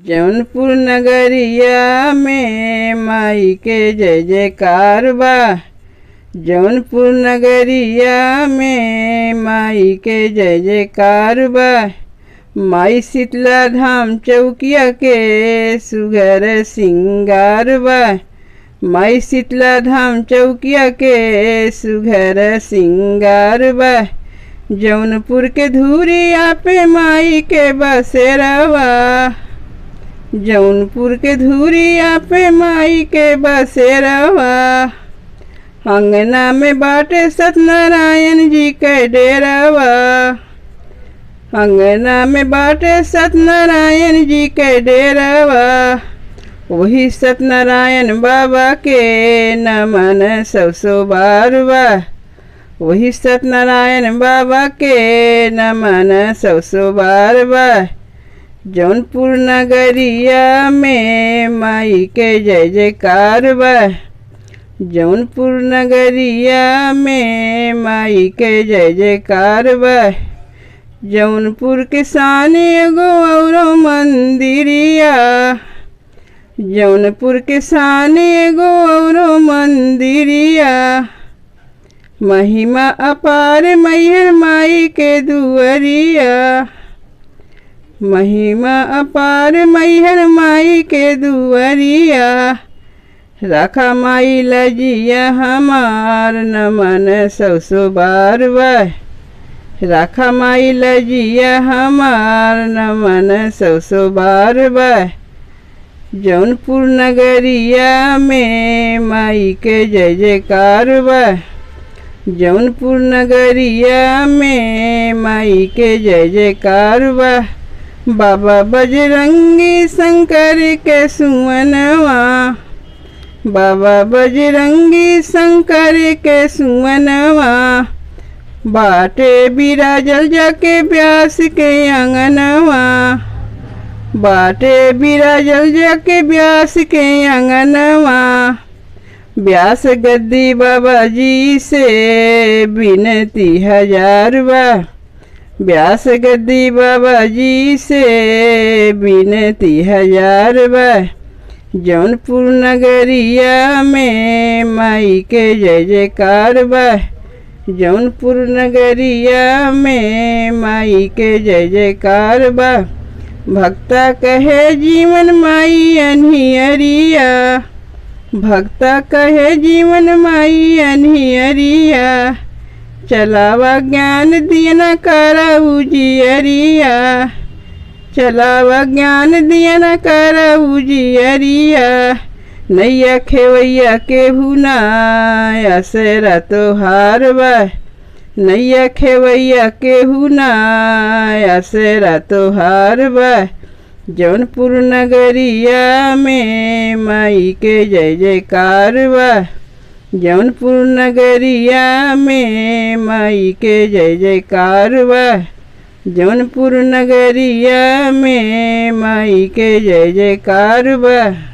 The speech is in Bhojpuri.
जौनपुर नगरिया में माई के जय जयकार बा। जौनपुर नगरिया में माई के जय जयकार बा। माई शीतला धाम चौकिया के सुघर सिंगार बा। माई शीतला धाम चौकिया के सुघर सिंगार बा। जौनपुर के धुरिया पे माई के बसेरवा। जौनपुर के धुरिया पे माई के बसेरवा। अंगना में बाटे सत्यनारायण जी के डेरावा। अंगना में बाटे सत्यनारायण जी के डेरावा। वही सत्यनारायण बाबा के नमन सौ बार बा। वही सत्यनारायण बाबा के नमन सौ बार बा। जौनपुर नगरिया में माई के जय जयकार बा। जौनपुर नगरिया में माई के जय जयकार बा। जौनपुर के साने एगो औरो मंदिरिया। जौनपुर के साने एगो औरो मंदिरिया। महिमा अपार मैहर माई के दुअरिया। महिमा अपार मैहर माई के दुअरिया। राखा माई लजिया हमार नमन सौ बार बा। राखा माई लजिया हमार नमन सौ बार बा। जौनपुर नगरिया में माई के जय जयकार बा। जौनपुर नगरिया में माई के जय जयकार बा। बाबा बजरंगी शंकर के सुवनवा। बाबा बजरंगी शंकर के सुवनवा। बाटे बिराजल जाके व्यास के अंगनवा। बाटे बिराजल जाके व्यास के अंगनवा। व्यास गद्दी बाबा जी से विनती हजार बा। व्यास गद्दी बाबा जी से विनती हजार बा। जौनपुर नगरिया में माई के जय जयकार बा। जौनपुर नगरिया में माई के जय जयकार बा। भक्ता कहे जीवन माई अनहियरिया। भक्ता कहे जीवन माई अनहियरिया। चलावा ज्ञान दियना करा उजियरिया। चलावा ज्ञान दियना करा उजियरिया। नैया खेवैया केहू ना आसरा तोहार बा। नैया खेवैया केहू ना आसरा तोहार बा। जौनपुर नगरिया में माई के जय जयकार बा। जौनपुर नगरिया में माई के जय जयकार बा। जौनपुर नगरिया में माई के जय जयकार बा।